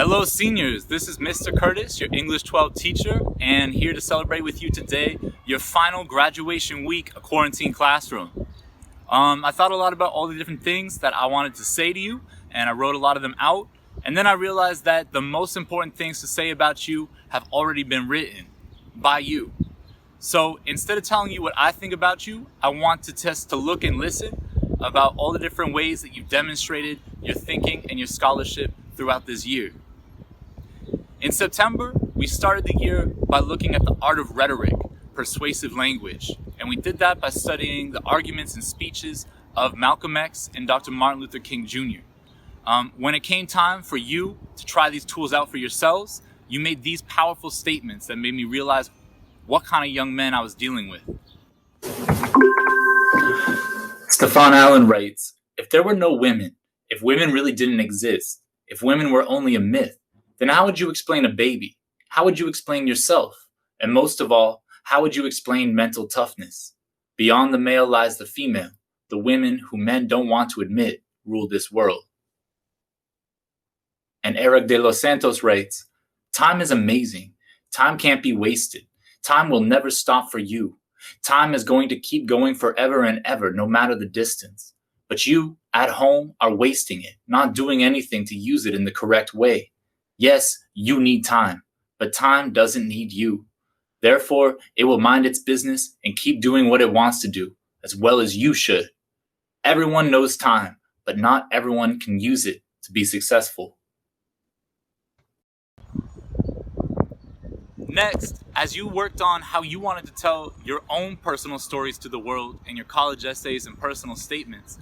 Hello seniors, this is Mr. Curtis, your English 12 teacher, and here to celebrate with you today your final graduation week of Quarantine Classroom. I thought a lot about all the different things that I wanted to say to you, and I wrote a lot of them out, and then I realized that the most important things to say about you have already been written by you. So instead of telling you what I think about you, I want to test to look and listen about all the different ways that you've demonstrated your thinking and your scholarship throughout this year. In September, we started the year by looking at the art of rhetoric, persuasive language, and we did that by studying the arguments and speeches of Malcolm X and Dr. Martin Luther King Jr. When it came time for you to try these tools out for yourselves, you made these powerful statements that made me realize what kind of young men I was dealing with. Stefan Allen writes, "If there were no women, if women really didn't exist, if women were only a myth, then how would you explain a baby? How would you explain yourself? And most of all, how would you explain mental toughness? Beyond the male lies the female, the women who men don't want to admit rule this world." And Eric de los Santos writes, "Time is amazing. Time can't be wasted. Time will never stop for you. Time is going to keep going forever and ever, no matter the distance. But you, at home, are wasting it, not doing anything to use it in the correct way. Yes, you need time, but time doesn't need you. Therefore, it will mind its business and keep doing what it wants to do, as well as you should. Everyone knows time, but not everyone can use it to be successful." Next, as you worked on how you wanted to tell your own personal stories to the world in your college essays and personal statements,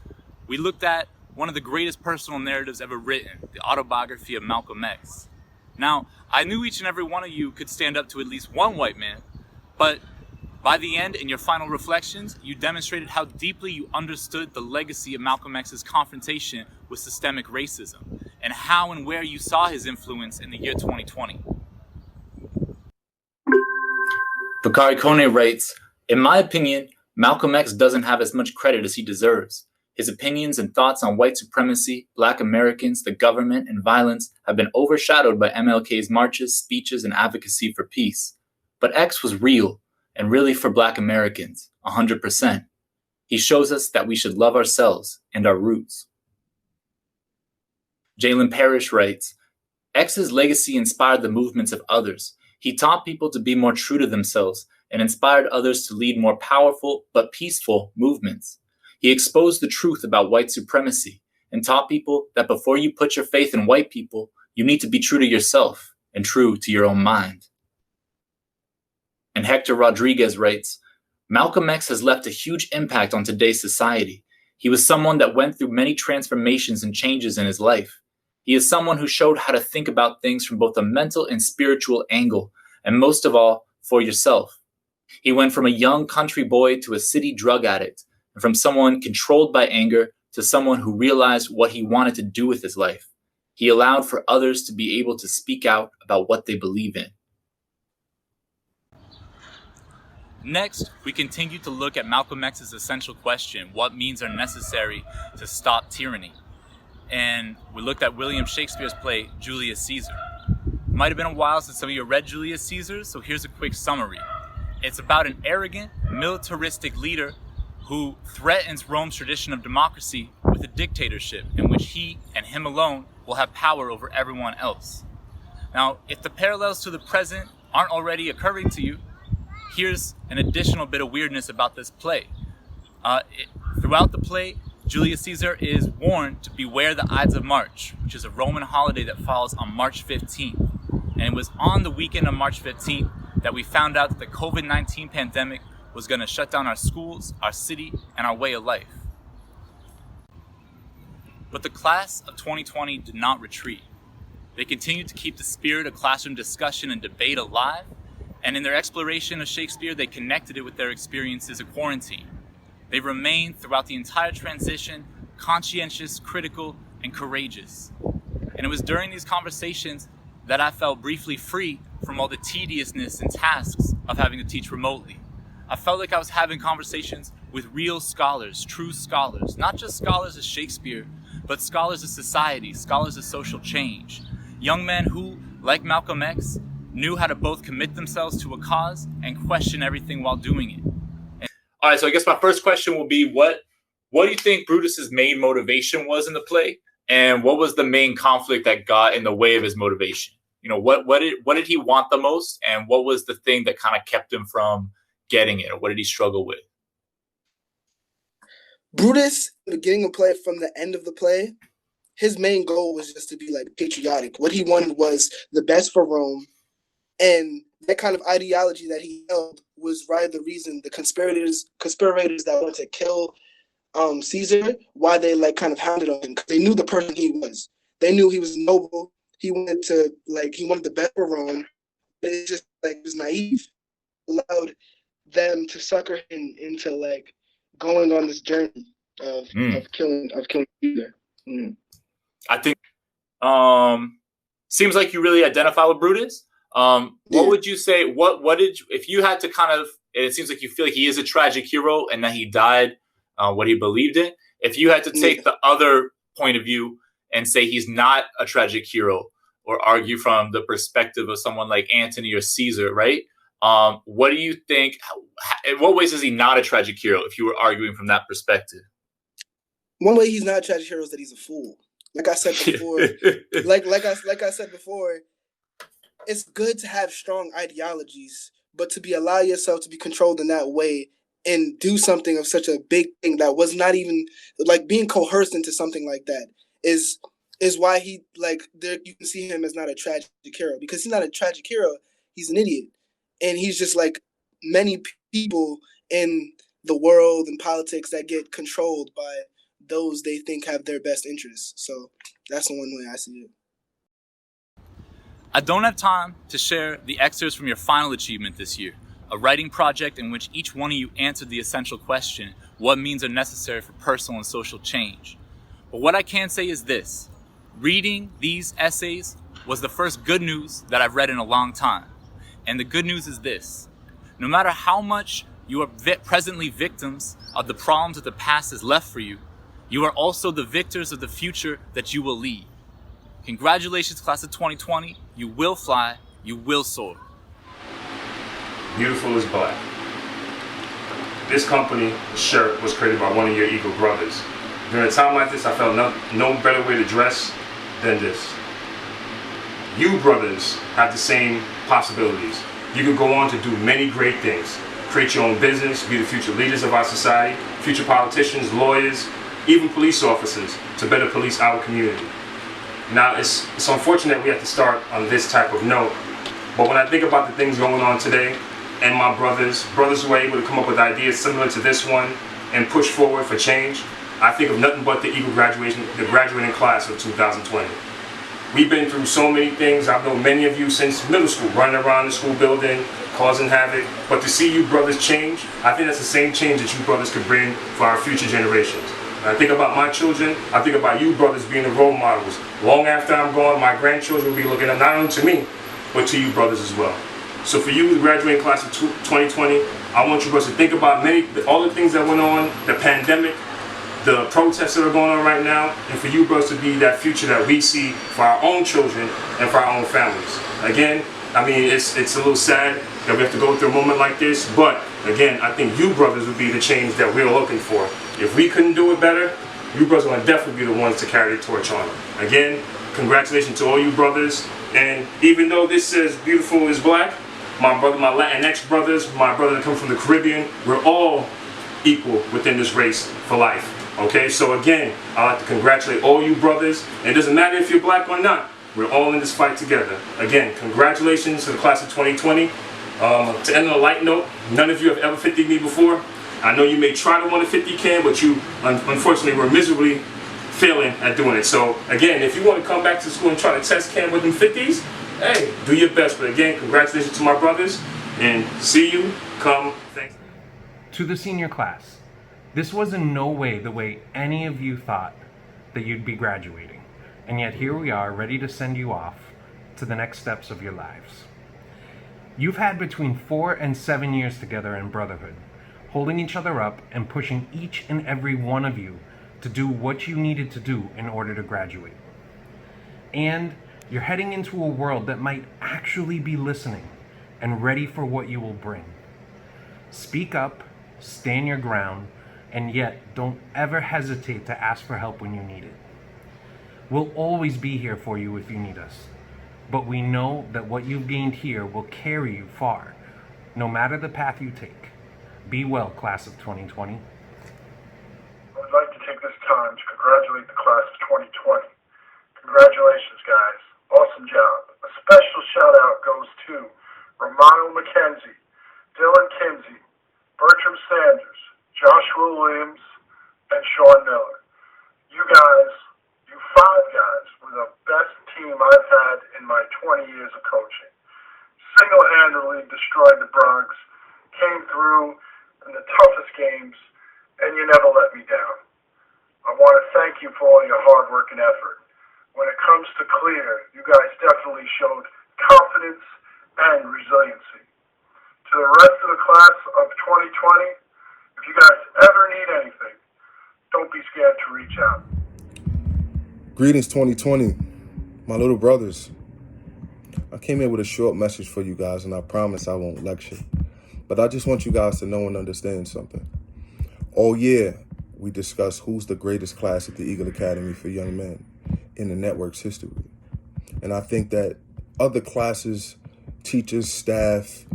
we looked at one of the greatest personal narratives ever written, the autobiography of Malcolm X. Now, I knew each and every one of you could stand up to at least one white man, but by the end, in your final reflections, you demonstrated how deeply you understood the legacy of Malcolm X's confrontation with systemic racism, and how and where you saw his influence in the year 2020. Bakari Kone writes, "In my opinion, Malcolm X doesn't have as much credit as he deserves. His opinions and thoughts on white supremacy, Black Americans, the government, and violence have been overshadowed by MLK's marches, speeches, and advocacy for peace. But X was real, and really for Black Americans, 100%. He shows us that we should love ourselves and our roots." Jalen Parrish writes, "X's legacy inspired the movements of others. He taught people to be more true to themselves and inspired others to lead more powerful but peaceful movements. He exposed the truth about white supremacy and taught people that before you put your faith in white people, you need to be true to yourself and true to your own mind." And Hector Rodriguez writes, "Malcolm X has left a huge impact on today's society. He was someone that went through many transformations and changes in his life. He is someone who showed how to think about things from both a mental and spiritual angle, and most of all, for yourself. He went from a young country boy to a city drug addict, and from someone controlled by anger to someone who realized what he wanted to do with his life. He allowed for others to be able to speak out about what they believe in." Next, we continue to look at Malcolm X's essential question, what means are necessary to stop tyranny? And we looked at William Shakespeare's play, Julius Caesar. It might have been a while since some of you read Julius Caesar, so here's a quick summary. It's about an arrogant, militaristic leader who threatens Rome's tradition of democracy with a dictatorship in which he and him alone will have power over everyone else. Now, if the parallels to the present aren't already occurring to you, here's an additional bit of weirdness about this play. Throughout the play, Julius Caesar is warned to beware the Ides of March, which is a Roman holiday that falls on March 15th. And it was on the weekend of March 15th that we found out that the COVID-19 pandemic was going to shut down our schools, our city, and our way of life. But the class of 2020 did not retreat. They continued to keep the spirit of classroom discussion and debate alive, and in their exploration of Shakespeare, they connected it with their experiences of quarantine. They remained throughout the entire transition conscientious, critical, and courageous. And it was during these conversations that I felt briefly free from all the tediousness and tasks of having to teach remotely. I felt like I was having conversations with real scholars, true scholars, not just scholars of Shakespeare, but scholars of society, scholars of social change. Young men who, like Malcolm X, knew how to both commit themselves to a cause and question everything while doing it. All right, so I guess my first question will be what do you think Brutus's main motivation was in the play? And what was the main conflict that got in the way of his motivation? What did he want the most, and what was the thing that kind of kept him from getting it, or what did he struggle with? Brutus, beginning of play, from the end of the play, his main goal was just to be like patriotic. What he wanted was the best for Rome, and that kind of ideology that he held was right the reason the conspirators that wanted to kill Caesar, why they like kind of hounded on him, because they knew the person he was. They knew he was noble. He wanted the best for Rome. But it just like was naive, allowed them to sucker him into like going on this journey of killing Caesar. I think seems like you really identify with Brutus. What would you say? If you had to kind of? It seems like you feel like he is a tragic hero and that he died what he believed in. If you had to take the other point of view and say he's not a tragic hero, or argue from the perspective of someone like Antony or Caesar, right? What do you think? In what ways is he not a tragic hero? If you were arguing from that perspective, one way he's not a tragic hero is that he's a fool. Like I said before, like I said before, it's good to have strong ideologies, but to allow yourself to be controlled in that way and do something of such a big thing that was not even like being coerced into something like that is why he like there you can see him as not a tragic hero, because he's not a tragic hero. He's an idiot, and he's just like many people in the world and politics that get controlled by those they think have their best interests. So that's the one way I see it. I don't have time to share the excerpts from your final achievement this year, a writing project in which each one of you answered the essential question, what means are necessary for personal and social change? But what I can say is this: reading these essays was the first good news that I've read in a long time. And the good news is this: no matter how much you are presently victims of the problems that the past has left for you, you are also the victors of the future that you will lead. Congratulations, class of 2020. You will fly, you will soar. Beautiful is Black. This company shirt was created by one of your Eagle brothers. During a time like this, I felt no better way to dress than this. You brothers have the same possibilities. You can go on to do many great things. Create your own business, be the future leaders of our society, future politicians, lawyers, even police officers, to better police our community. Now, it's unfortunate we have to start on this type of note, but when I think about the things going on today, and my brothers who were able to come up with ideas similar to this one and push forward for change, I think of nothing but the Eagle graduating class of 2020. We've been through so many things. I've known many of you since middle school, running around the school building, causing havoc. But to see you brothers change, I think that's the same change that you brothers could bring for our future generations. When I think about my children, I think about you brothers being the role models. Long after I'm gone, my grandchildren will be looking up not only to me, but to you brothers as well. So for you, the graduating class of 2020, I want you brothers to think about all the things that went on, the pandemic, the protests that are going on right now, and for you brothers to be that future that we see for our own children and for our own families. Again, I mean, it's a little sad that we have to go through a moment like this, but again, I think you brothers would be the change that we're looking for. If we couldn't do it better, you brothers are going to definitely be the ones to carry the torch on. Again, congratulations to all you brothers, and even though this says Beautiful is Black, my Latinx brothers, my brother that come from the Caribbean, we're all equal within this race for life. Okay, so again, I'd like to congratulate all you brothers. It doesn't matter if you're black or not. We're all in this fight together. Again, congratulations to the class of 2020. To end on a light note, none of you have ever 50'd me before. I know you may try to want a 50 Cam, but you unfortunately were miserably failing at doing it. So again, if you want to come back to school and try to test Cam with them 50s, hey, do your best. But again, congratulations to my brothers, and see you come. Thanks. To the senior class, this was in no way the way any of you thought that you'd be graduating. And yet here we are, ready to send you off to the next steps of your lives. You've had between 4 and 7 years together in brotherhood, holding each other up and pushing each and every one of you to do what you needed to do in order to graduate. And You're heading into a world that might actually be listening and ready for what you will bring. Speak up, stand your ground, and yet don't ever hesitate to ask for help when you need it. We'll always be here for you if you need us, but we know that what you've gained here will carry you far, no matter the path you take. Be well, class of 2020. I would like to take this time to congratulate the class of 2020. Congratulations, guys. Awesome job. A special shout out goes to Romano McKenzie, Dylan Kinsey, Bertram Sanders, Joshua Williams, and Sean Miller. You guys, you 5 guys, were the best team I've had in my 20 years of coaching. Single-handedly destroyed the Bronx, came through in the toughest games, and you never let me down. I want to thank you for all your hard work and effort. When it comes to clear, you guys definitely showed confidence and resiliency. To the rest of the class of 2020, if you guys ever need anything, don't be scared to reach out. Greetings 2020, my little brothers. I came here with a short message for you guys, and I promise I won't lecture. But I just want you guys to know and understand something. All year, we discussed who's the greatest class at the Eagle Academy for young men in the network's history. And I think that other classes, teachers, staff,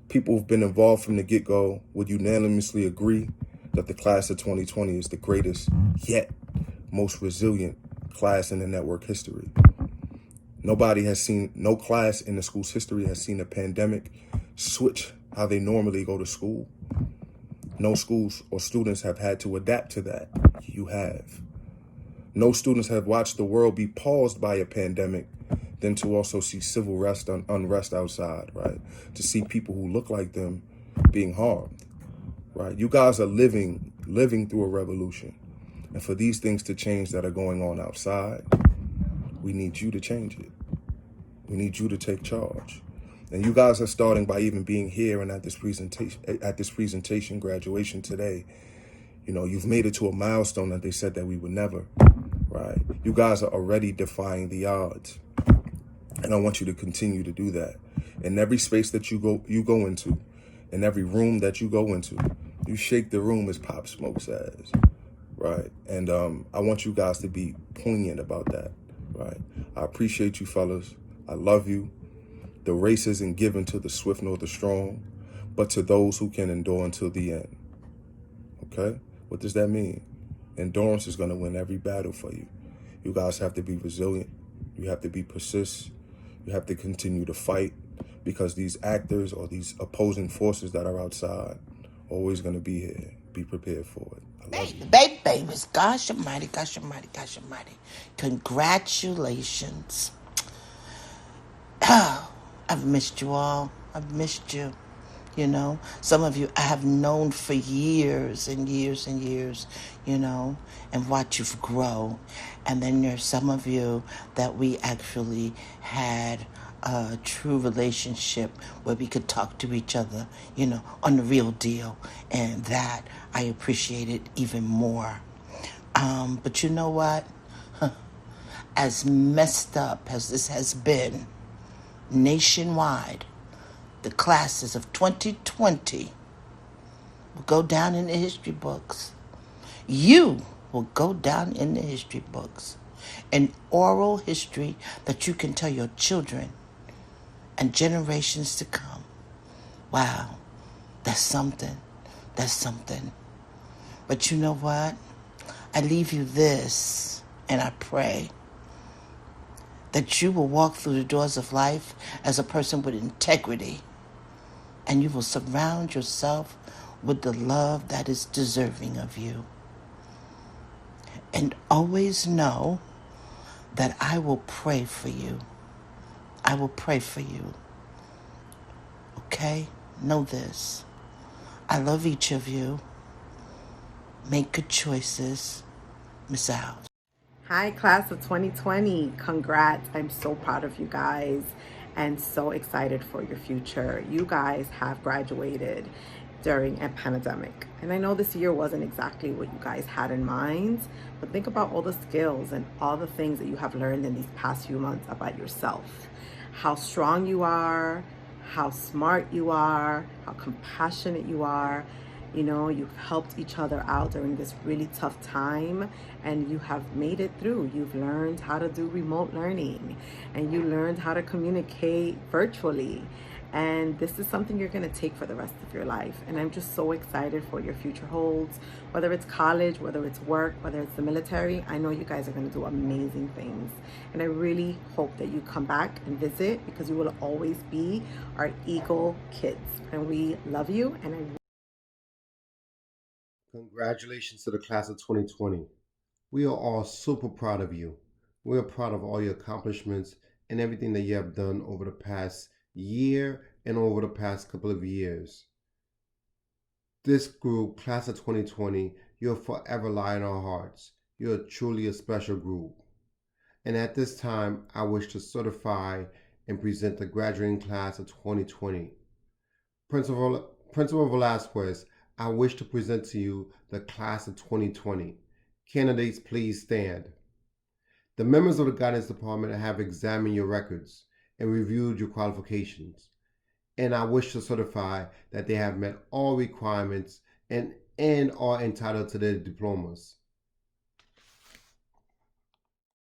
people who've been involved from the get-go would unanimously agree that the class of 2020 is the greatest, yet most resilient class in the network history. No class in the school's history has seen a pandemic switch how they normally go to school. No schools or students have had to adapt to that. You have. No students have watched the world be paused by a pandemic than to also see civil unrest outside, right? To see people who look like them being harmed, right? You guys are living through a revolution. And for these things to change that are going on outside, we need you to change it. We need you to take charge. And you guys are starting by even being here and at this presentation graduation today. You know, you've made it to a milestone that they said that we would never, right? You guys are already defying the odds. And I want you to continue to do that. In every space that you go into, in every room that you go into, you shake the room, as Pop Smoke says, right? And I want you guys to be poignant about that, right? I appreciate you fellas. I love you. The race isn't given to the swift nor the strong, but to those who can endure until the end. Okay? What does that mean? Endurance is going to win every battle for you. You guys have to be resilient. You have to be persistent. You have to continue to fight, because these actors or these opposing forces that are outside are always going to be here. Be prepared for it. I love you. Babies, gosh almighty. Congratulations. I've missed you all. I've missed you. You know, some of you I have known for years and years and years, you know, and watch you grow. And then there's some of you that we actually had a true relationship where we could talk to each other, you know, on the real deal. And that I appreciated even more. But you know what? As messed up as this has been nationwide, the classes of 2020 will go down in the history books. You will go down in the history books. An oral history that you can tell your children and generations to come. Wow, that's something. That's something. But you know what? I leave you this, and I pray that you will walk through the doors of life as a person with integrity, and you will surround yourself with the love that is deserving of you. And always know that I will pray for you. I will pray for you. Okay? Know this. I love each of you. Make good choices. Miss out. Hi, class of 2020. Congrats. I'm so proud of you guys and so excited for your future. You guys have graduated during a pandemic. And I know this year wasn't exactly what you guys had in mind, but think about all the skills and all the things that you have learned in these past few months about yourself. How strong you are, how smart you are, how compassionate you are. You know, you've helped each other out during this really tough time, and you have made it through. You've learned how to do remote learning, and you learned how to communicate virtually. And this is something you're going to take for the rest of your life. And I'm just so excited for what your future holds, whether it's college, whether it's work, whether it's the military. I know you guys are going to do amazing things. And I really hope that you come back and visit, because you will always be our Eagle kids. And we love you. And I Congratulations to the class of 2020. We are all super proud of you. We are proud of all your accomplishments and everything that you have done over the past year and over the past couple of years. This group, class of 2020, you'll forever lie in our hearts. You're truly a special group. And at this time, I wish to certify and present the graduating class of 2020. Principal Velasquez, I wish to present to you the class of 2020. Candidates, please stand. The members of the guidance department have examined your records and reviewed your qualifications, and I wish to certify that they have met all requirements and are entitled to their diplomas.